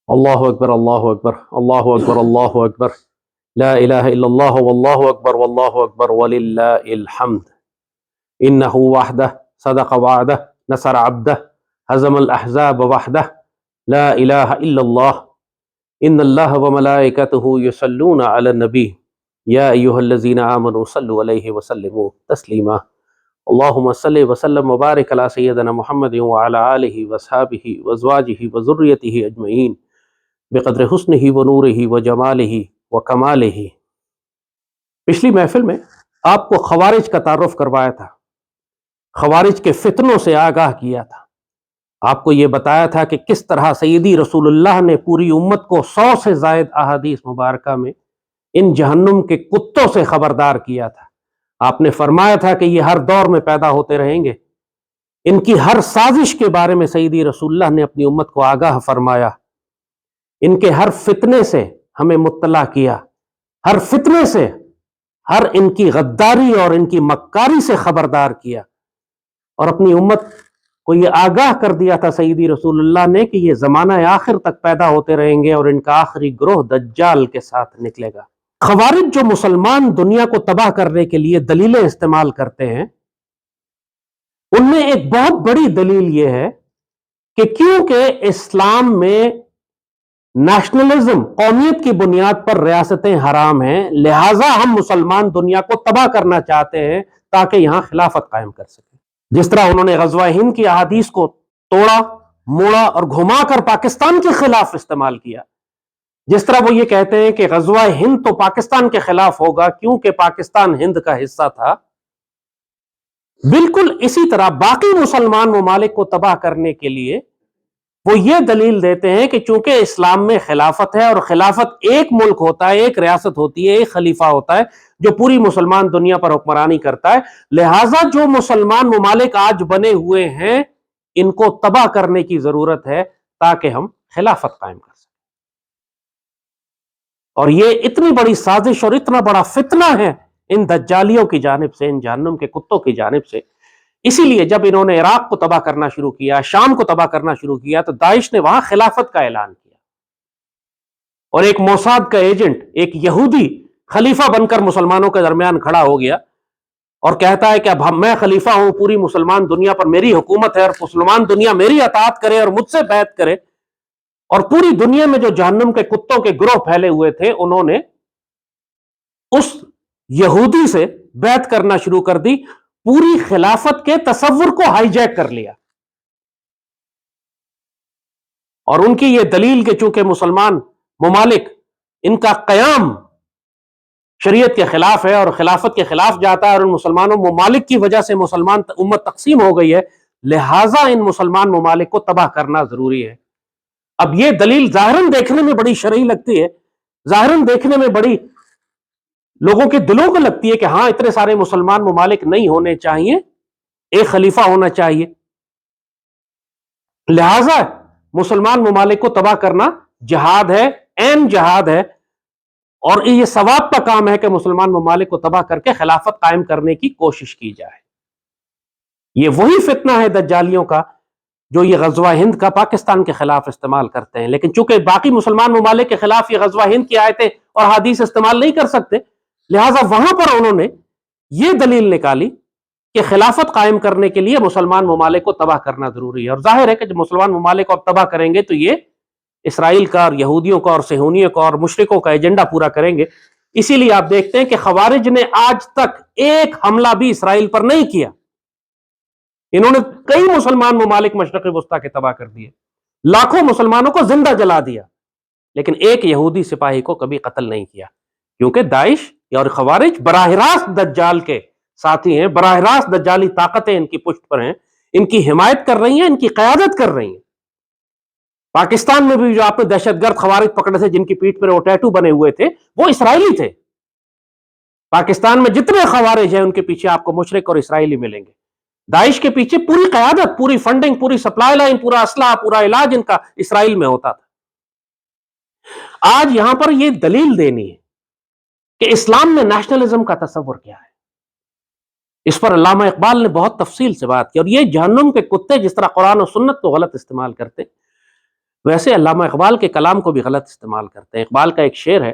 اللہ اکبر اللہ اکبر اللہ اکبر اللہ اکبر لا الہ الا اللہ واللہ اکبر وللہ الحمد انہ وحدہ صدق وعدہ نصر عبدہ ہزم الاحزاب وحدہ لا الہ الا اللہ ان اللہ وملائکتہ یصلون علی النبی یا ایہا الذین آمنوا صلوا علیہ وسلموا تسلیما اللہم صلی وسلم وبارک علی سیدنا محمد وعلی آلہ وصحابہ وازواجہ وذریتہ اجمعین بقدر حسنہ و نورہ و جمالہ و کمالہ۔ پچھلی محفل میں آپ کو خوارج کا تعارف کروایا تھا، خوارج کے فتنوں سے آگاہ کیا تھا، آپ کو یہ بتایا تھا کہ کس طرح سیدی رسول اللہ نے پوری امت کو 100 سے زائد احادیث مبارکہ میں ان جہنم کے کتوں سے خبردار کیا تھا۔ آپ نے فرمایا تھا کہ یہ ہر دور میں پیدا ہوتے رہیں گے، ان کی ہر سازش کے بارے میں سیدی رسول اللہ نے اپنی امت کو آگاہ فرمایا، ان کے ہر فتنے سے ہمیں مطلع کیا، ہر فتنے سے، ہر ان کی غداری اور ان کی مکاری سے خبردار کیا، اور اپنی امت کو یہ آگاہ کر دیا تھا سیدی رسول اللہ نے کہ یہ زمانہ آخر تک پیدا ہوتے رہیں گے اور ان کا آخری گروہ دجال کے ساتھ نکلے گا۔ خوارج جو مسلمان دنیا کو تباہ کرنے کے لیے دلیلیں استعمال کرتے ہیں، ان میں ایک بہت بڑی دلیل یہ ہے کہ کیونکہ اسلام میں نیشنلزم، قومیت کی بنیاد پر ریاستیں حرام ہیں، لہٰذا ہم مسلمان دنیا کو تباہ کرنا چاہتے ہیں تاکہ یہاں خلافت قائم کر سکیں۔ جس طرح انہوں نے غزوہ ہند کی احادیث کو توڑا، موڑا اور گھما کر پاکستان کے خلاف استعمال کیا، جس طرح وہ یہ کہتے ہیں کہ غزوہ ہند تو پاکستان کے خلاف ہوگا کیونکہ پاکستان ہند کا حصہ تھا، بالکل اسی طرح باقی مسلمان ممالک کو تباہ کرنے کے لیے وہ یہ دلیل دیتے ہیں کہ چونکہ اسلام میں خلافت ہے اور خلافت ایک ملک ہوتا ہے، ایک ریاست ہوتی ہے، ایک خلیفہ ہوتا ہے جو پوری مسلمان دنیا پر حکمرانی کرتا ہے، لہٰذا جو مسلمان ممالک آج بنے ہوئے ہیں ان کو تباہ کرنے کی ضرورت ہے تاکہ ہم خلافت قائم کر سکیں۔ اور یہ اتنی بڑی سازش اور اتنا بڑا فتنہ ہے ان دجالیوں کی جانب سے، ان جہنم کے کتوں کی جانب سے۔ اسی لیے جب انہوں نے عراق کو تباہ کرنا شروع کیا، شام کو تباہ کرنا شروع کیا، تو داعش نے وہاں خلافت کا اعلان کیا، اور ایک موساد کا ایجنٹ، ایک یہودی خلیفہ بن کر مسلمانوں کے درمیان کھڑا ہو گیا اور کہتا ہے کہ اب میں خلیفہ ہوں، پوری مسلمان دنیا پر میری حکومت ہے اور مسلمان دنیا میری اطاعت کرے اور مجھ سے بیعت کرے، اور پوری دنیا میں جو جہنم کے کتوں کے گروہ پھیلے ہوئے تھے انہوں نے اس یہودی سے بیعت کرنا شروع کر دی، پوری خلافت کے تصور کو ہائی جیک کر لیا، اور ان کی یہ دلیل کہ چونکہ مسلمان ممالک ان کا قیام شریعت کے خلاف ہے اور خلافت کے خلاف جاتا ہے اور ان مسلمانوں ممالک کی وجہ سے مسلمان امت تقسیم ہو گئی ہے، لہٰذا ان مسلمان ممالک کو تباہ کرنا ضروری ہے۔ اب یہ دلیل ظاہراً دیکھنے میں بڑی شرعی لگتی ہے، ظاہراً دیکھنے میں بڑی لوگوں کے دلوں کو لگتی ہے کہ ہاں اتنے سارے مسلمان ممالک نہیں ہونے چاہیے، ایک خلیفہ ہونا چاہیے، لہٰذا مسلمان ممالک کو تباہ کرنا جہاد ہے، عین جہاد ہے، اور یہ ثواب کا کام ہے کہ مسلمان ممالک کو تباہ کر کے خلافت قائم کرنے کی کوشش کی جائے۔ یہ وہی فتنہ ہے دجالیوں کا جو یہ غزوہ ہند کا پاکستان کے خلاف استعمال کرتے ہیں، لیکن چونکہ باقی مسلمان ممالک کے خلاف یہ غزوہ ہند کی آیتیں اور حدیث استعمال نہیں کر سکتے، لہٰذا وہاں پر انہوں نے یہ دلیل نکالی کہ خلافت قائم کرنے کے لیے مسلمان ممالک کو تباہ کرنا ضروری ہے، اور ظاہر ہے کہ جب مسلمان ممالک کو تباہ کریں گے تو یہ اسرائیل کا اور یہودیوں کا اور صہیونیوں کا اور مشرکوں کا ایجنڈا پورا کریں گے۔ اسی لیے آپ دیکھتے ہیں کہ خوارج نے آج تک ایک حملہ بھی اسرائیل پر نہیں کیا، انہوں نے کئی مسلمان ممالک مشرق وسطیٰ کے تباہ کر دیے، لاکھوں مسلمانوں کو زندہ جلا دیا، لیکن ایک یہودی سپاہی کو کبھی قتل نہیں کیا، کیونکہ داعش اور خوارج براہ راست دجال کے ساتھی ہیں، براہ راست دجالی طاقتیں ان کی پشت پر ہیں، ان کی حمایت کر رہی ہیں، ان کی قیادت کر رہی ہیں۔ پاکستان میں بھی جو آپ نے دہشت گرد خوارج پکڑے تھے جن کی پیٹھ پر وہ ٹیٹو بنے ہوئے تھے، وہ اسرائیلی تھے۔ پاکستان میں جتنے خوارج ہیں ان کے پیچھے آپ کو مشرک اور اسرائیلی ملیں گے۔ داعش کے پیچھے پوری قیادت، پوری فنڈنگ، پوری سپلائی لائن، پورا اسلحہ، پورا علاج ان کا اسرائیل میں ہوتا تھا۔ آج یہاں پر یہ دلیل دینی ہے کہ اسلام میں نیشنلزم کا تصور کیا ہے، اس پر علامہ اقبال نے بہت تفصیل سے بات کی، اور یہ جہنم کے کتے جس طرح قرآن و سنت کو غلط استعمال کرتے، ویسے علامہ اقبال کے کلام کو بھی غلط استعمال کرتے ہیں. اقبال کا ایک شعر ہے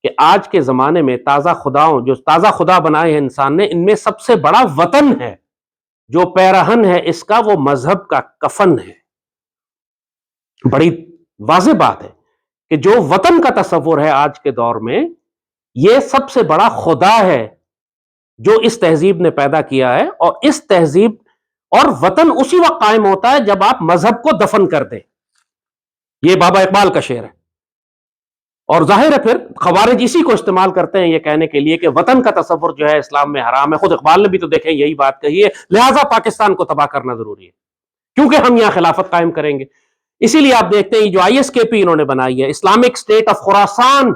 کہ آج کے زمانے میں تازہ خداؤں، جو تازہ خدا بنائے ہیں انسان نے، ان میں سب سے بڑا وطن ہے، جو پیرہن ہے اس کا وہ مذہب کا کفن ہے. بڑی واضح بات ہے کہ جو وطن کا تصور ہے آج کے دور میں، یہ سب سے بڑا خدا ہے جو اس تہذیب نے پیدا کیا ہے. اور اس تہذیب اور وطن اسی وقت قائم ہوتا ہے جب آپ مذہب کو دفن کر دیں. یہ بابا اقبال کا شعر ہے. اور ظاہر ہے پھر خوارج اسی کو استعمال کرتے ہیں یہ کہنے کے لیے کہ وطن کا تصور جو ہے اسلام میں حرام ہے. خود اقبال نے بھی تو دیکھیں یہی بات کہی ہے، لہٰذا پاکستان کو تباہ کرنا ضروری ہے کیونکہ ہم یہاں خلافت قائم کریں گے. اسی لیے آپ دیکھتے ہیں جو آئی ایس کے پی انہوں نے بنائی ہے، Islamic state of Khorasan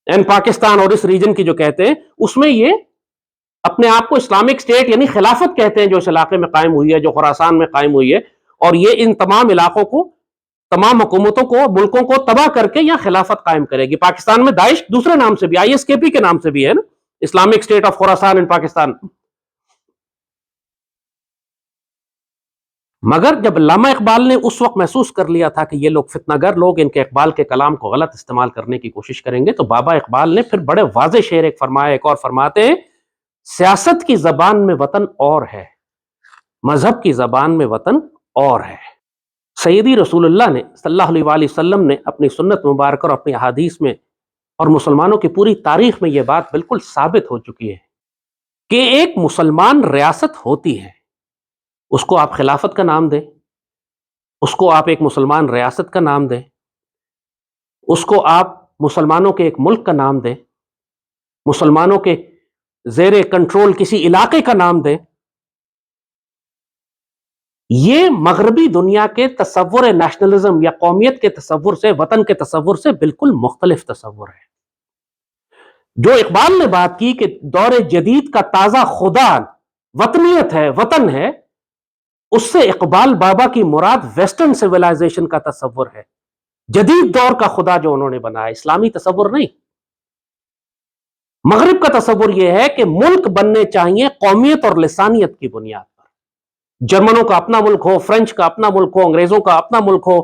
and Pakistan, اور اس ریجن کی جو کہتے ہیں، اس میں یہ اپنے آپ کو اسلامک اسٹیٹ یعنی خلافت کہتے ہیں جو اس علاقے میں قائم ہوئی ہے، جو خراسان میں قائم ہوئی ہے. اور یہ ان تمام علاقوں کو، تمام حکومتوں کو، ملکوں کو تباہ کر کے یہاں خلافت قائم کرے گی. پاکستان میں داعش دوسرے نام سے بھی، آئی ایس کے پی کے نام سے بھی ہے نا، Islamic state of Khorasan and Pakistan. مگر جب علامہ اقبال نے اس وقت محسوس کر لیا تھا کہ یہ لوگ فتنہ گر لوگ ان کے اقبال کے کلام کو غلط استعمال کرنے کی کوشش کریں گے، تو بابا اقبال نے پھر بڑے واضح شعر ایک فرمایا. ایک اور فرماتے ہیں، سیاست کی زبان میں وطن اور ہے، مذہب کی زبان میں وطن اور ہے. سیدی رسول اللہ نے صلی اللہ علیہ وآلہ وسلم نے اپنی سنت مبارکہ اور اپنی احادیث میں اور مسلمانوں کی پوری تاریخ میں یہ بات بالکل ثابت ہو چکی ہے کہ ایک مسلمان ریاست ہوتی ہے، اس کو آپ خلافت کا نام دیں، اس کو آپ ایک مسلمان ریاست کا نام دیں، اس کو آپ مسلمانوں کے ایک ملک کا نام دیں، مسلمانوں کے زیر کنٹرول کسی علاقے کا نام دیں، یہ مغربی دنیا کے تصور نیشنلزم یا قومیت کے تصور سے، وطن کے تصور سے بالکل مختلف تصور ہے. جو اقبال نے بات کی کہ دور جدید کا تازہ خدا وطنیت ہے، وطن ہے، اس سے اقبال بابا کی مراد ویسٹرن سویلائزیشن کا تصور ہے، جدید دور کا خدا جو انہوں نے بنایا، اسلامی تصور نہیں. مغرب کا تصور یہ ہے کہ ملک بننے چاہیے قومیت اور لسانیت کی بنیاد پر. جرمنوں کا اپنا ملک ہو، فرینچ کا اپنا ملک ہو، انگریزوں کا اپنا ملک ہو،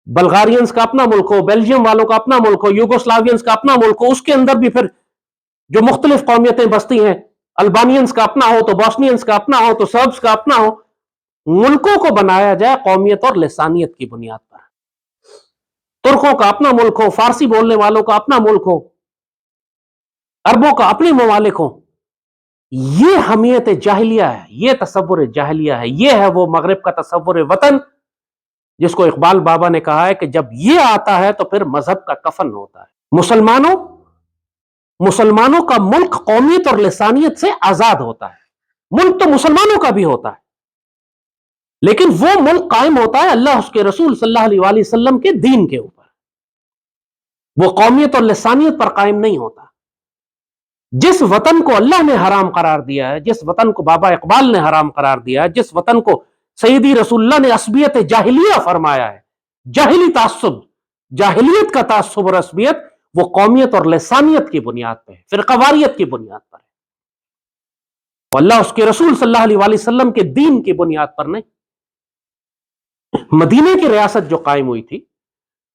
بلغارینز کا اپنا ملک ہو، بیلجیم والوں کا اپنا ملک ہو، یوگوسلاوینز کا اپنا ملک ہو، اس کے اندر بھی پھر جو مختلف قومیتیں بستی ہیں، البانینز کا اپنا ہو تو بوسنینز کا اپنا ہو تو سربز کا اپنا ہو. ملکوں کو بنایا جائے قومیت اور لسانیت کی بنیاد پر. ترکوں کا اپنا ملک ہو، فارسی بولنے والوں کا اپنا ملک ہو، عربوں کا اپنے ممالک ہو. یہ حمیت جاہلیہ ہے، یہ تصور جاہلیہ ہے. یہ ہے وہ مغرب کا تصور وطن جس کو اقبال بابا نے کہا ہے کہ جب یہ آتا ہے تو پھر مذہب کا کفن ہوتا ہے. مسلمانوں کا ملک قومیت اور لسانیت سے آزاد ہوتا ہے. ملک تو مسلمانوں کا بھی ہوتا ہے، لیکن وہ ملک قائم ہوتا ہے اللہ اس کے رسول صلی اللہ علیہ وآلہ وسلم کے دین کے اوپر. وہ قومیت اور لسانیت پر قائم نہیں ہوتا. جس وطن کو اللہ نے حرام قرار دیا ہے، جس وطن کو بابا اقبال نے حرام قرار دیا ہے، جس وطن کو سیدی رسول اللہ نے عصبیت جاہلیہ فرمایا ہے، جاہلی تعصب، جاہلیت کا تعصب اور عصبیت، وہ قومیت اور لسانیت کی بنیاد پہ ہے، فرقواریت کی بنیاد پر ہے. اللہ اس کے رسول صلی اللہ علیہ وآلہ وسلم کے دین کی بنیاد پر نہیں. مدینے کی ریاست جو قائم ہوئی تھی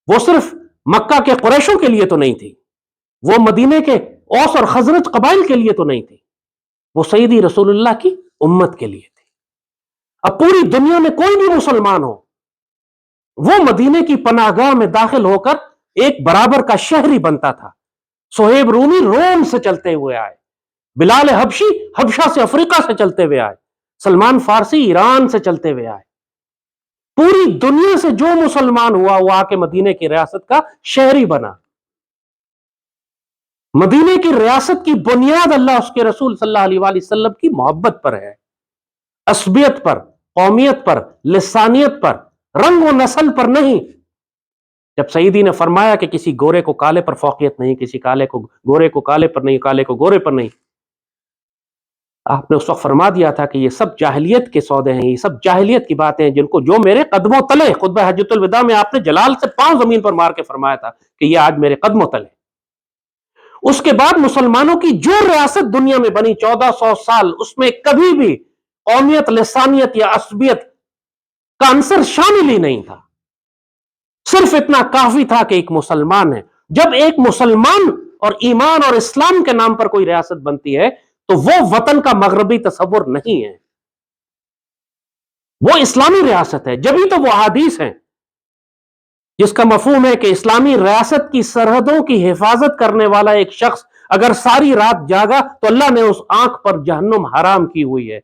وہ صرف مکہ کے قریشوں کے لیے تو نہیں تھی، وہ مدینے کے اوس اور خزرج قبائل کے لیے تو نہیں تھی، وہ سیدی رسول اللہ کی امت کے لیے تھی. اب پوری دنیا میں کوئی بھی مسلمان ہو، وہ مدینے کی پناہ گاہ میں داخل ہو کر ایک برابر کا شہری بنتا تھا. صہیب رومی روم سے چلتے ہوئے آئے، بلال حبشی حبشہ سے افریقہ سے چلتے ہوئے آئے، سلمان فارسی ایران سے چلتے ہوئے آئے. پوری دنیا سے جو مسلمان ہوا وہ آ کے مدینے کی ریاست کا شہری بنا. مدینے کی ریاست کی بنیاد اللہ اس کے رسول صلی اللہ علیہ وآلہ وسلم کی محبت پر ہے، عصبیت پر، قومیت پر، لسانیت پر، رنگ و نسل پر نہیں. جب سیدی نے فرمایا کہ کسی گورے کو کالے پر فوقیت نہیں، کسی کالے کو گورے کو کالے پر نہیں، کالے کو گورے پر نہیں، آپ نے اس وقت فرما دیا تھا کہ یہ سب جاہلیت کے سودے ہیں، یہ سب جاہلیت کی باتیں ہیں جن کو جو میرے قدموں تلے. خطبہ حجۃ الوداع میں آپ نے جلال سے پاؤں زمین پر مار کے فرمایا تھا کہ یہ آج میرے قدموں تلے. اس کے بعد مسلمانوں کی جو ریاست دنیا میں بنی 1400 سال، اس میں کبھی بھی قومیت، لسانیت یا عصبیت کا عنصر شامل ہی نہیں تھا. صرف اتنا کافی تھا کہ ایک مسلمان ہے. جب ایک مسلمان اور ایمان اور اسلام کے نام پر کوئی ریاست بنتی ہے تو وہ وطن کا مغربی تصور نہیں ہے، وہ اسلامی ریاست ہے. جبھی تو وہ احادیث ہیں جس کا مفہوم ہے کہ اسلامی ریاست کی سرحدوں کی حفاظت کرنے والا ایک شخص اگر ساری رات جاگا تو اللہ نے اس آنکھ پر جہنم حرام کی ہوئی ہے.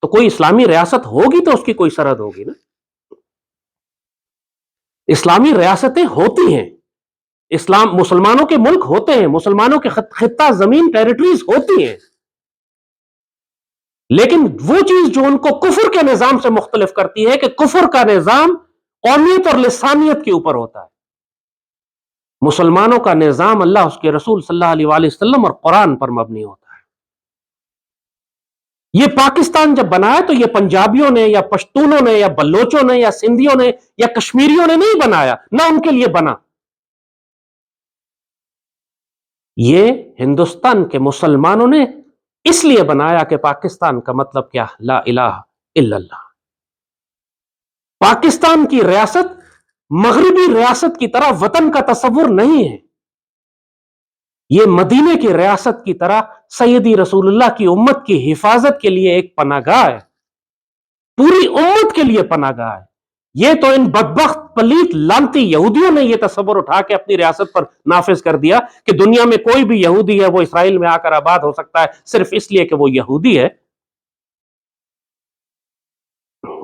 تو کوئی اسلامی ریاست ہوگی تو اس کی کوئی سرحد ہوگی نا. اسلامی ریاستیں ہوتی ہیں، اسلام مسلمانوں کے ملک ہوتے ہیں، مسلمانوں کے خطہ زمین ٹیریٹریز ہوتی ہیں، لیکن وہ چیز جو ان کو کفر کے نظام سے مختلف کرتی ہے کہ کفر کا نظام قومیت اور لسانیت کے اوپر ہوتا ہے. مسلمانوں کا نظام اللہ اس کے رسول صلی اللہ علیہ وآلہ وسلم اور قرآن پر مبنی ہوتا ہے. یہ پاکستان جب بنایا تو یہ پنجابیوں نے یا پشتونوں نے یا بلوچوں نے یا سندھیوں نے یا کشمیریوں نے نہیں بنایا، نہ ان کے لیے بنا. یہ ہندوستان کے مسلمانوں نے اس لیے بنایا کہ پاکستان کا مطلب کیا؟ لا الہ الا اللہ. پاکستان کی ریاست مغربی ریاست کی طرح وطن کا تصور نہیں ہے. یہ مدینے کی ریاست کی طرح سیدی رسول اللہ کی امت کی حفاظت کے لیے ایک پناہ گاہ ہے، پوری امت کے لیے پناہ گاہ ہے. یہ تو ان بدبخت پلیت لانتی یہودیوں نے یہ تصور اٹھا کے اپنی ریاست پر نافذ کر دیا کہ دنیا میں کوئی بھی یہودی ہے وہ اسرائیل میں آ کر آباد ہو سکتا ہے صرف اس لیے کہ وہ یہودی ہے.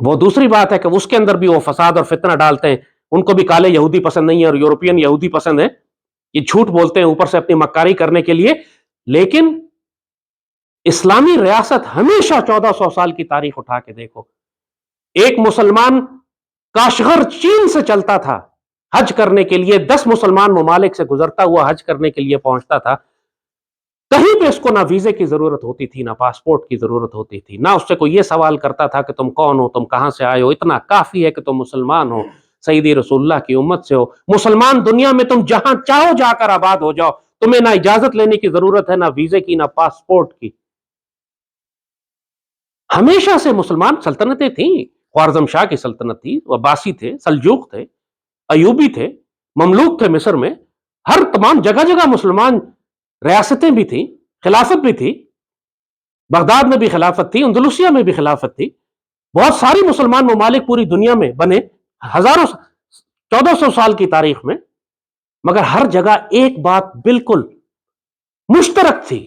وہ دوسری بات ہے کہ اس کے اندر بھی وہ فساد اور فتنہ ڈالتے ہیں. ان کو بھی کالے یہودی پسند نہیں ہے اور یورپین یہودی پسند ہے. یہ جھوٹ بولتے ہیں اوپر سے اپنی مکاری کرنے کے لیے. لیکن اسلامی ریاست ہمیشہ 1400 سال کی تاریخ اٹھا کے دیکھو. ایک مسلمان کاشغر چین سے چلتا تھا حج کرنے کے لیے، 10 مسلمان ممالک سے گزرتا ہوا حج کرنے کے لیے پہنچتا تھا. کہیں پہ اس کو نہ ویزے کی ضرورت ہوتی تھی، نہ پاسپورٹ کی ضرورت ہوتی تھی، نہ اس سے کوئی یہ سوال کرتا تھا کہ تم کون ہو، تم کہاں سے آئے ہو. اتنا کافی ہے کہ تم مسلمان ہو، سیدی رسول اللہ کی امت سے ہو. مسلمان دنیا میں تم جہاں چاہو جا کر آباد ہو جاؤ، تمہیں نہ اجازت لینے کی ضرورت ہے، نہ ویزے کی، نہ پاسپورٹ کی. ہمیشہ سے مسلمان سلطنتیں تھیں. خوارزم شاہ کی سلطنت تھی، عباسی تھے، سلجوق تھے، ایوبی تھے، مملوک تھے مصر میں. ہر تمام جگہ جگہ مسلمان ریاستیں بھی تھیں، خلافت بھی تھی. بغداد میں بھی خلافت تھی، اندلسیہ میں بھی خلافت تھی. بہت ساری مسلمان ممالک پوری دنیا میں بنے ہزاروں 1400 سال کی تاریخ میں. مگر ہر جگہ ایک بات بالکل مشترک تھی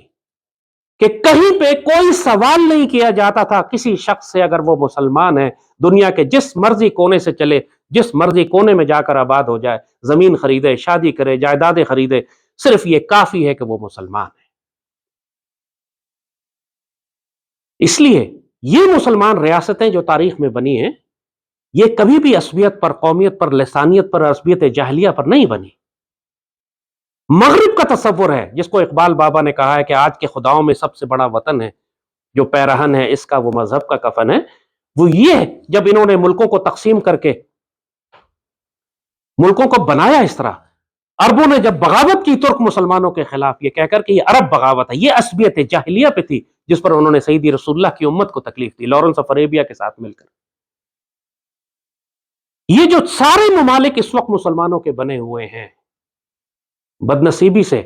کہ کہیں پہ کوئی سوال نہیں کیا جاتا تھا کسی شخص سے اگر وہ مسلمان ہے، دنیا کے جس مرضی کونے سے چلے، جس مرضی کونے میں جا کر آباد ہو جائے، زمین خریدے، شادی کرے، جائیدادیں خریدے، صرف یہ کافی ہے کہ وہ مسلمان ہے. اس لیے یہ مسلمان ریاستیں جو تاریخ میں بنی ہیں یہ کبھی بھی عصبیت پر، قومیت پر، لسانیت پر، عصبیت جاہلیہ پر نہیں بنی. مغرب کا تصور ہے جس کو اقبال بابا نے کہا ہے کہ آج کے خداؤں میں سب سے بڑا وطن ہے، جو پیرہن ہے اس کا وہ مذہب کا کفن ہے. وہ یہ ہے جب انہوں نے ملکوں کو تقسیم کر کے ملکوں کو بنایا اس طرح. عربوں نے جب بغاوت کی ترک مسلمانوں کے خلاف یہ کہہ کر کہ یہ عرب بغاوت ہے، یہ عصبیت جاہلیہ پہ تھی جس پر انہوں نے سیدی رسول اللہ کی امت کو تکلیف دی، لارنس آف اریبیا کے ساتھ مل کر. یہ جو سارے ممالک اس وقت مسلمانوں کے بنے ہوئے ہیں، بدنصیبی سے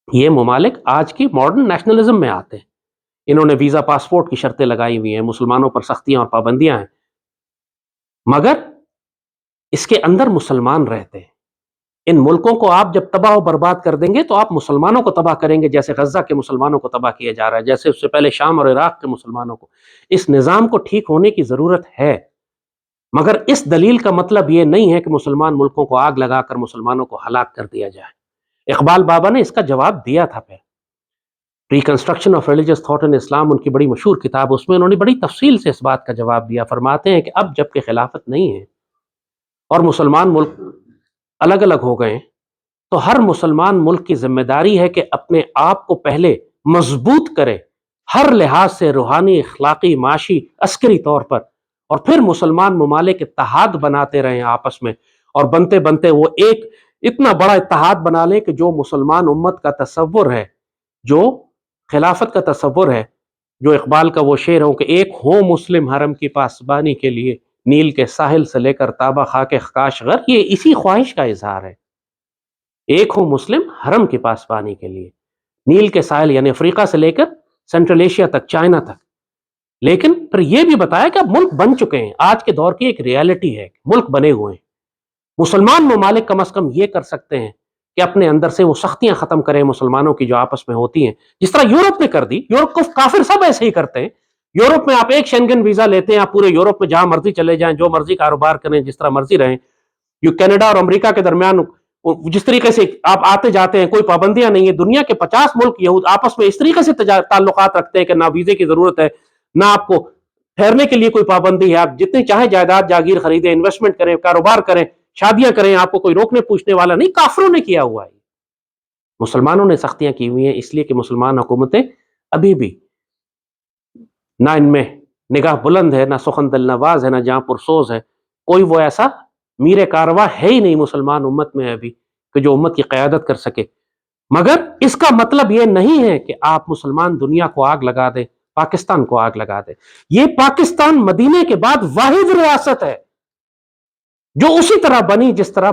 یہ ممالک آج کی ماڈرن نیشنلزم میں آتے ہیں. انہوں نے ویزا پاسپورٹ کی شرطیں لگائی ہوئی ہیں، مسلمانوں پر سختیاں اور پابندیاں ہیں، مگر اس کے اندر مسلمان رہتے ہیں. ان ملکوں کو آپ جب تباہ و برباد کر دیں گے تو آپ مسلمانوں کو تباہ کریں گے، جیسے غزہ کے مسلمانوں کو تباہ کیا جا رہا ہے، جیسے اس سے پہلے شام اور عراق کے مسلمانوں کو. اس نظام کو ٹھیک ہونے کی ضرورت ہے، مگر اس دلیل کا مطلب یہ نہیں ہے کہ مسلمان ملکوں کو آگ لگا کر مسلمانوں کو ہلاک کر دیا جائے. اقبال بابا نے اس کا جواب دیا تھا پھر. Reconstruction of religious thought in Islam ان کی بڑی مشہور کتاب، اس میں انہوں نے بڑی تفصیل سے اس بات کا جواب دیا. فرماتے ہیں کہ اب جب کہ خلافت نہیں ہے اور مسلمان ملک الگ الگ ہو گئے تو ہر مسلمان ملک کی ذمہ داری ہے کہ اپنے آپ کو پہلے مضبوط کرے ہر لحاظ سے، روحانی، اخلاقی، معاشی، عسکری طور پر، اور پھر مسلمان ممالک اتحاد بناتے رہیں آپس میں، اور بنتے بنتے وہ ایک اتنا بڑا اتحاد بنا لیں کہ جو مسلمان امت کا تصور ہے، جو خلافت کا تصور ہے، جو اقبال کا وہ شعر ہو کہ ایک ہو مسلم حرم کی پاسبانی کے لیے، نیل کے ساحل سے لے کر تابہ خاک کاشغر، یہ اسی خواہش کا اظہار ہے. ایک ہو مسلم حرم کی پاسبانی کے لیے، نیل کے ساحل یعنی افریقہ سے لے کر سینٹرل ایشیا تک، چائنا تک. لیکن پھر یہ بھی بتایا کہ اب ملک بن چکے ہیں، آج کے دور کی ایک ریالٹی ہے، ملک بنے ہوئے ہیں. مسلمان ممالک کم از کم یہ کر سکتے ہیں کہ اپنے اندر سے وہ سختیاں ختم کریں مسلمانوں کی جو آپس میں ہوتی ہیں، جس طرح یورپ نے کر دی. یورپ کو کافر سب ایسے ہی کرتے ہیں. یورپ میں آپ ایک شینگن ویزا لیتے ہیں، آپ پورے یورپ میں جہاں مرضی چلے جائیں، جو مرضی کاروبار کریں، جس طرح مرضی رہیں. کینیڈا اور امریکہ کے درمیان جس طریقے سے آپ آتے جاتے ہیں، کوئی پابندیاں نہیں ہیں. دنیا کے 50 ملک یہود آپس میں اس طریقے سے تعلقات رکھتے ہیں کہ نہ ویزے کی ضرورت ہے، نہ آپ کو ٹھہرنے کے لیے کوئی پابندی ہے. آپ جتنی چاہے جائیداد جاگیر خریدیں، انویسٹمنٹ کریں، کاروبار کریں، شادیاں کریں، آپ کو کوئی روکنے پوچھنے والا نہیں. کافروں نے کیا ہوا ہے، مسلمانوں نے سختیاں کی ہوئی ہیں، اس لیے کہ مسلمان حکومتیں ابھی بھی نہ ان میں نگاہ بلند ہے، نہ سخن دل نواز ہے، نہ جہاں پرسوز ہے. کوئی وہ ایسا میر کارواں ہے ہی نہیں مسلمان امت میں ابھی کہ جو امت کی قیادت کر سکے. مگر اس کا مطلب یہ نہیں ہے کہ آپ مسلمان دنیا کو آگ لگا دیں، پاکستان کو آگ لگا دیں. یہ پاکستان مدینے کے بعد واحد ریاست ہے جو اسی طرح بنی جس طرح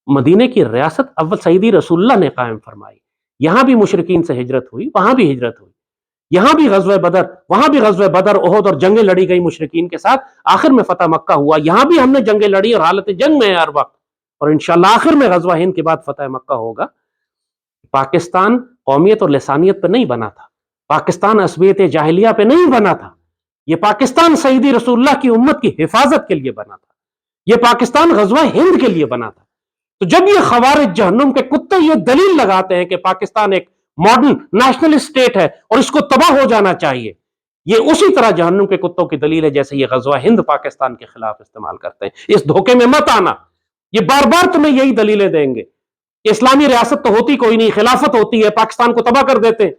مدینے کی ریاست اول سیدی رسول اللہ نے قائم فرمائی. یہاں بھی مشرکین سے ہجرت ہوئی، وہاں بھی ہجرت ہوئی، یہاں بھی غزوہ بدر، وہاں بھی غزوہ بدر، احد اور جنگیں لڑی گئی مشرکین کے ساتھ. آخر میں فتح مکہ ہوا، یہاں بھی ہم نے جنگیں لڑی اور حالت جنگ میں ہے ہر وقت، اور انشاءاللہ آخر میں غزوہ ہند کے بعد فتح مکہ ہوگا. پاکستان قومیت اور لسانیت پہ نہیں بنا تھا، پاکستان عصبیت جاہلیہ پہ نہیں بنا تھا. یہ پاکستان سیدی رسول اللہ کی امت کی حفاظت کے لیے بنا تھا. یہ پاکستان غزوہ ہند کے لیے بنا تھا. تو جب یہ خوارج جہنم کے کتے یہ دلیل لگاتے ہیں کہ پاکستان ایک ماڈرن نیشنل اسٹیٹ ہے اور اس کو تباہ ہو جانا چاہیے، یہ اسی طرح جہنم کے کتوں کی دلیل ہے جیسے یہ غزوہ ہند پاکستان کے خلاف استعمال کرتے ہیں. اس دھوکے میں مت آنا، یہ بار بار تمہیں یہی دلیلیں دیں گے کہ اسلامی ریاست تو ہوتی کوئی نہیں، خلافت ہوتی ہے، پاکستان کو تباہ کر دیتے ہیں.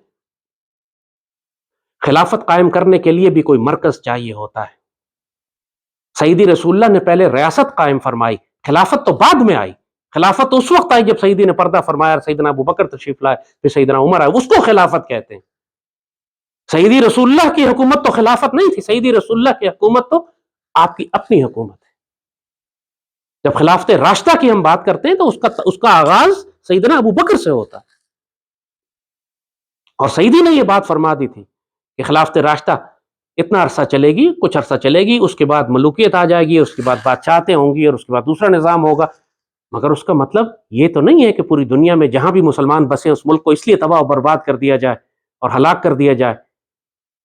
خلافت قائم کرنے کے لیے بھی کوئی مرکز چاہیے ہوتا ہے. سیدی رسول اللہ نے پہلے ریاست قائم فرمائی، خلافت تو بعد میں آئی. خلافت اس وقت آئی جب سیدی نے پردہ فرمایا، سیدنا ابو بکر تشریف لائے، پھر سیدنا عمر آئے، اس کو خلافت کہتے ہیں. سیدی رسول اللہ کی حکومت تو خلافت نہیں تھی، سیدی رسول اللہ کی حکومت تو آپ کی اپنی حکومت ہے. جب خلافت راشدہ کی ہم بات کرتے ہیں تو اس کا آغاز سیدنا ابو بکر سے ہوتا ہے. اور سیدی نے یہ بات فرما دی تھی کہ خلافت راشدہ اتنا عرصہ چلے گی، کچھ عرصہ چلے گی، اس کے بعد ملوکیت آ جائے گی، اس کے بعد بادشاہتیں ہوں گی، اور اس کے بعد دوسرا نظام ہوگا. مگر اس کا مطلب یہ تو نہیں ہے کہ پوری دنیا میں جہاں بھی مسلمان بسیں اس ملک کو اس لیے تباہ و برباد کر دیا جائے اور ہلاک کر دیا جائے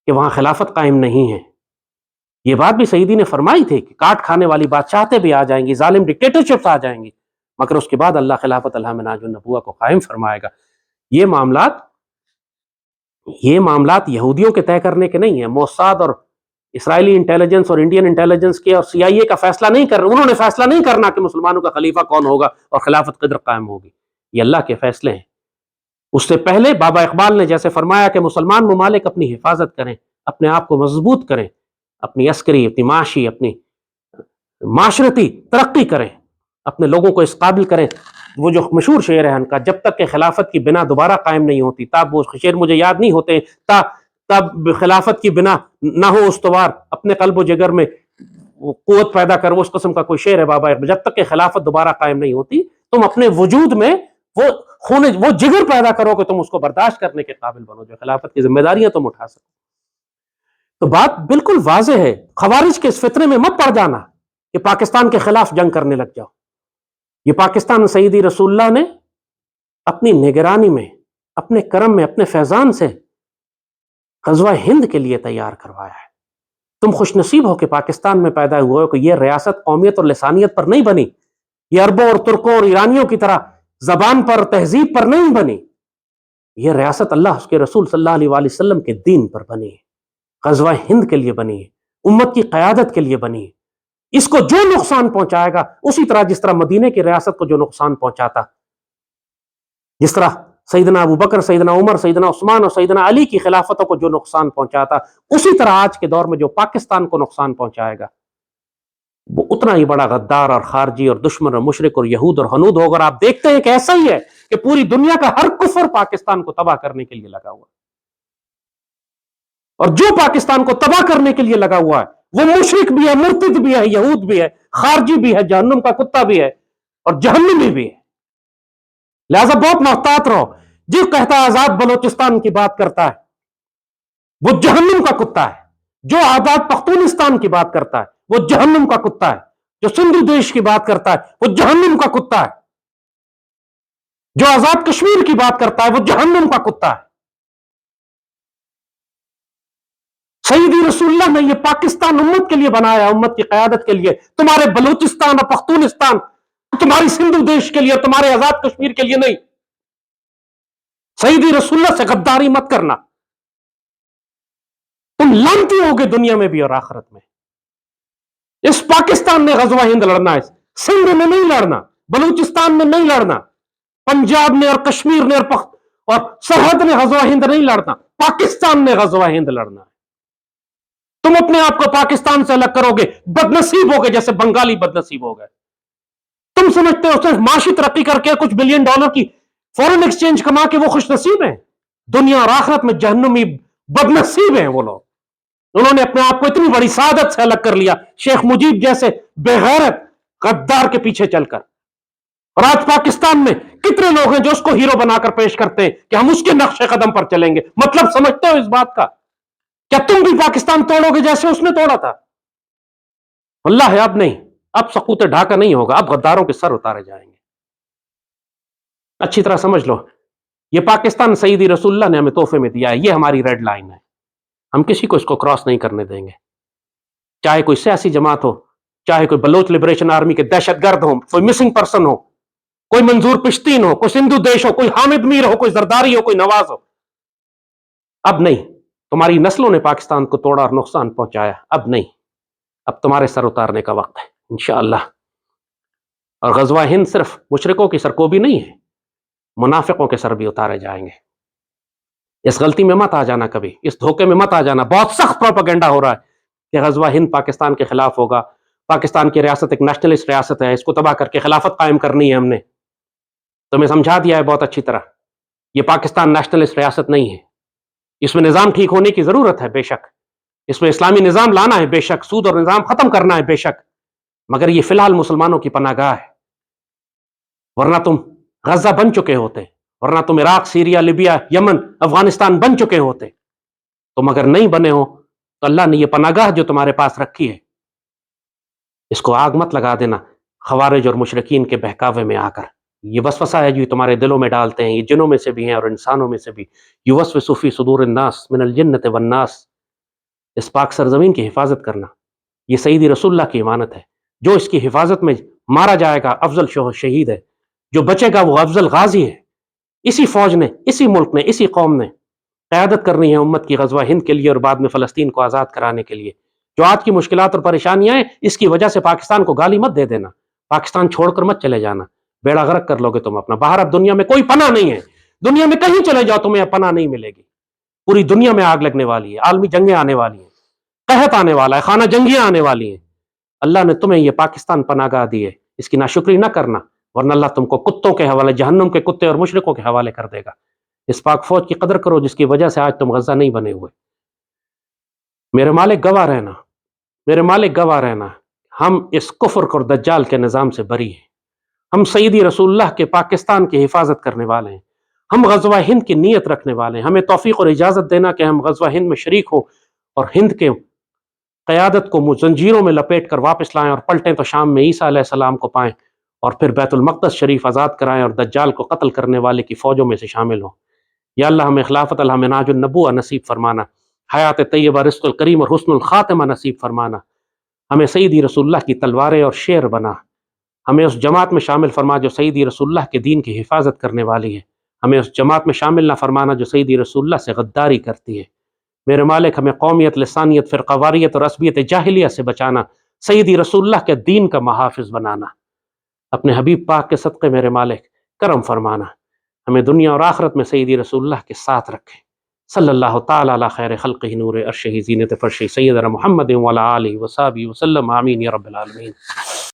کہ وہاں خلافت قائم نہیں ہے. یہ بات بھی سیدی نے فرمائی تھی کہ کاٹ کھانے والی بادشاہتیں بھی آ جائیں گی، ظالم ڈکٹیٹرشپس آ جائیں گی، مگر اس کے بعد اللہ خلافت اللہ مناج النبوہ کو قائم فرمائے گا. یہ معاملات یہودیوں کے طے کرنے کے نہیں ہیں. موساد اور اسرائیلی انٹیلیجنس اور انڈین انٹیلیجنس کے اور سی آئی اے کا فیصلہ نہیں کر، انہوں نے فیصلہ نہیں کرنا کہ مسلمانوں کا خلیفہ کون ہوگا اور خلافت قدر قائم ہوگی. یہ اللہ کے فیصلے ہیں. اس سے پہلے بابا اقبال نے جیسے فرمایا کہ مسلمان ممالک اپنی حفاظت کریں، اپنے آپ کو مضبوط کریں، اپنی عسکری، اپنی معاشی، اپنی معاشرتی ترقی کریں، اپنے لوگوں کو اس قابل کریں. وہ جو مشہور شعر ہے ان کا، جب تک کہ خلافت کی بنا دوبارہ قائم نہیں ہوتی، تب وہ شعر مجھے یاد نہیں ہوتے، تب خلافت کی بنا نہ ہو استوار، اپنے قلب و جگر میں وہ قوت پیدا کر، وہ اس قسم کا کوئی شعر ہے بابا. جب تک کہ خلافت دوبارہ قائم نہیں ہوتی، تم اپنے وجود میں وہ جگر پیدا کرو کہ تم اس کو برداشت کرنے کے قابل بنو، جو خلافت کی ذمہ داریاں تم اٹھا سکو. تو بات بالکل واضح ہے. خوارج کے اس فتنے میں مت پڑ جانا کہ پاکستان کے خلاف جنگ کرنے لگ جاؤ. یہ پاکستان سیدی رسول اللہ نے اپنی نگرانی میں، اپنے کرم میں، اپنے فیضان سے غزوہ ہند کے لیے تیار کروایا ہے. تم خوش نصیب ہو کہ پاکستان میں پیدا ہوئے ہو کہ یہ ریاست قومیت اور لسانیت پر نہیں بنی، یہ عربوں اور ترکوں اور ایرانیوں کی طرح زبان پر، تہذیب پر نہیں بنی. یہ ریاست اللہ اس کے رسول صلی اللہ علیہ وآلہ وسلم کے دین پر بنی ہے، غزوہ ہند کے لیے بنی ہے، امت کی قیادت کے لیے بنی ہے. اس کو جو نقصان پہنچائے گا اسی طرح جس طرح مدینے کی ریاست کو جو نقصان پہنچاتا، جس طرح سیدنا ابو بکر، سیدنا عمر، سیدنا عثمان اور سیدنا علی کی خلافتوں کو جو نقصان پہنچاتا، اسی طرح آج کے دور میں جو پاکستان کو نقصان پہنچائے گا وہ اتنا ہی بڑا غدار اور خارجی اور دشمن اور مشرک اور یہود اور ہنود ہوگا. اور آپ دیکھتے ہیں کہ ایسا ہی ہے کہ پوری دنیا کا ہر کفر پاکستان کو تباہ کرنے کے لیے لگا ہوا. اور جو پاکستان کو تباہ کرنے کے لیے لگا ہوا ہے وہ مشرک بھی ہے، مرتد بھی ہے، یہود بھی ہے، خارجی بھی ہے، جہنم کا کتا بھی ہے اور جہنمی بھی ہے. لہذا بہت محتاط رہو. جو کہتا ہے آزاد بلوچستان کی بات کرتا ہے وہ جہنم کا کتا ہے. جو آزاد پختونستان کی بات کرتا ہے وہ جہنم کا کتا ہے. جو سندھو دیش کی بات کرتا ہے وہ جہنم کا کتا ہے. جو آزاد کشمیر کی بات کرتا ہے وہ جہنم کا کتا ہے. سیدی رسول اللہ نے یہ پاکستان امت کے لیے بنایا، امت کی قیادت کے لیے. تمہارے بلوچستان اور پختونستان، تمہاری سندھو دیش کے لیے، تمہارے آزاد کشمیر کے لیے نہیں. سیدی رسول اللہ سے غداری مت کرنا. تم لعنتی ہوگے دنیا میں بھی اور آخرت میں. اس پاکستان نے غزوہ ہند لڑنا ہے، سندھ میں نہیں لڑنا، بلوچستان میں نہیں لڑنا، پنجاب نے اور کشمیر نے اور سرحد نے غزوہ ہند نہیں لڑنا، پاکستان نے غزوہ ہند لڑنا ہے. تم اپنے آپ کو پاکستان سے الگ کرو گے، بد نصیب ہو گے جیسے بنگالی بد نصیب ہو گئے. تم سمجھتے ہو صرف معاشی ترقی کر کے کچھ بلین ڈالر کی فورن ایکسچینج کما کے وہ خوش نصیب ہیں؟ دنیا اور آخرت میں جہنمی بد نصیب ہیں وہ لوگ. انہوں نے اپنے آپ کو اتنی بڑی سعادت سے الگ کر لیا شیخ مجیب جیسے بے غیرت غدار کے پیچھے چل کر. اور آج پاکستان میں کتنے لوگ ہیں جو اس کو ہیرو بنا کر پیش کرتے ہیں کہ ہم اس کے نقش قدم پر چلیں گے. مطلب سمجھتے ہو اس بات کا؟ کیا تم بھی پاکستان توڑو گے جیسے اس نے توڑا تھا؟ واللہ اب نہیں. اب سقوط ڈھاکہ نہیں ہوگا، اب غداروں کے سر اتارے جائیں گے. اچھی طرح سمجھ لو، یہ پاکستان سیدی رسول اللہ نے ہمیں تحفے میں دیا ہے. یہ ہماری ریڈ لائن ہے، ہم کسی کو اس کو کراس نہیں کرنے دیں گے. چاہے کوئی سیاسی جماعت ہو، چاہے کوئی بلوچ لبریشن آرمی کے دہشت گرد ہو، کوئی مسنگ پرسن ہو، کوئی منظور پشتین ہو، کوئی سندھو دیش ہو، کوئی حامد میر ہو، کوئی زرداری ہو، کوئی نواز ہو. اب نہیں. تمہاری نسلوں نے پاکستان کو توڑا اور نقصان پہنچایا. اب نہیں. اب تمہارے سر اتارنے کا وقت ہے انشاءاللہ. اور غزوہ ہند صرف مشرکوں کی سرکوبی نہیں ہے، منافقوں کے سر بھی اتارے جائیں گے. اس غلطی میں مت آ جانا، کبھی اس دھوکے میں مت آ جانا. بہت سخت پروپیگنڈا ہو رہا ہے کہ غزوہ ہند پاکستان کے خلاف ہوگا. پاکستان کی ریاست ایک نیشنلسٹ ریاست ہے، اس کو تباہ کر کے خلافت قائم کرنی ہے. ہم نے تمہیں سمجھا دیا ہے بہت اچھی طرح. یہ پاکستان نیشنلسٹ ریاست نہیں ہے. اس میں نظام ٹھیک ہونے کی ضرورت ہے بے شک، اس میں اسلامی نظام لانا ہے بے شک، سود اور نظام ختم کرنا ہے بے شک، مگر یہ فی الحال مسلمانوں کی پناہ گاہ ہے. ورنہ تم غزہ بن چکے ہوتے، ورنہ تم عراق، سیریا، لیبیا، یمن، افغانستان بن چکے ہوتے. تم اگر نہیں بنے ہو تو اللہ نے یہ پناہ گاہ جو تمہارے پاس رکھی ہے اس کو آگ مت لگا دینا خوارج اور مشرکین کے بہکاوے میں آ کر. یہ وسوسہ ہے جو تمہارے دلوں میں ڈالتے ہیں، یہ جنوں میں سے بھی ہیں اور انسانوں میں سے بھی. یوسوس فی صدور الناس من الجنۃ والناس. اس پاک سرزمین کی حفاظت کرنا یہ سیدی رسول اللہ کی امانت ہے. جو اس کی حفاظت میں مارا جائے گا افضل شہید ہے، جو بچے گا وہ افضل غازی ہے. اسی فوج نے، اسی ملک نے، اسی قوم نے قیادت کرنی ہے امت کی غزوہ ہند کے لیے اور بعد میں فلسطین کو آزاد کرانے کے لیے. جو آج کی مشکلات اور پریشانیاں ہیں اس کی وجہ سے پاکستان کو گالی مت دے دینا، پاکستان چھوڑ کر مت چلے جانا. بیڑا غرق کر لو گے تم اپنا. باہر اب دنیا میں کوئی پناہ نہیں ہے. دنیا میں کہیں چلے جاؤ تمہیں پناہ نہیں ملے گی. پوری دنیا میں آگ لگنے والی ہے، عالمی جنگیں آنے والی ہیں، قحط آنے والا ہے، خانہ جنگیاں آنے والی ہیں. اللہ نے تمہیں یہ پاکستان پناہ گاہ دی ہے، اس کی ناشکری نہ کرنا ورنہ اللہ تم کو کتوں کے حوالے، جہنم کے کتے اور مشرکوں کے حوالے کر دے گا. اس پاک فوج کی قدر کرو جس کی وجہ سے آج تم غزہ نہیں بنے ہوئے. میرے مالک گواہ رہنا، میرے مالک گواہ رہنا، ہم اس کفر اور دجال کے نظام سے بری ہیں. ہم سیدی رسول اللہ کے پاکستان کی حفاظت کرنے والے ہیں. ہم غزوہ ہند کی نیت رکھنے والے ہیں. ہمیں توفیق اور اجازت دینا کہ ہم غزوہ ہند میں شریک ہوں اور ہند کے قیادت کو زنجیروں میں لپیٹ کر واپس لائیں اور پلٹیں تو شام میں عیسیٰ علیہ السلام کو پائیں اور پھر بیت المقدس شریف آزاد کرائیں اور دجال کو قتل کرنے والے کی فوجوں میں سے شامل ہوں. یا اللہ ہمیں خلافت منہاج النبوہ نصیب فرمانا، حیات طیبہ، رزق الکریم اور حسن الخاتمہ نصیب فرمانا. ہمیں سیدی رسول اللہ کی تلواریں اور شیر بنا. ہمیں اس جماعت میں شامل فرما جو سیدی رسول اللہ کے دین کی حفاظت کرنے والی ہے. ہمیں اس جماعت میں شامل نہ فرمانا جو سیدی رسول اللہ سے غداری کرتی ہے. میرے مالک ہمیں قومیت، لسانیت، فرقہ واریت اور عصبیت جاہلیہ سے بچانا، سیدی رسول اللہ کے دین کا محافظ بنانا. اپنے حبیب پاک کے صدقے میرے مالک کرم فرمانا، ہمیں دنیا اور آخرت میں سیدی رسول اللہ کے ساتھ رکھے. صلی اللہ تعالی علی خیر خلقہ نور عرشہ زینت فرشہ سیدنا محمد وعلی آلہ وصحبہ وسلم. آمین یا رب العالمین.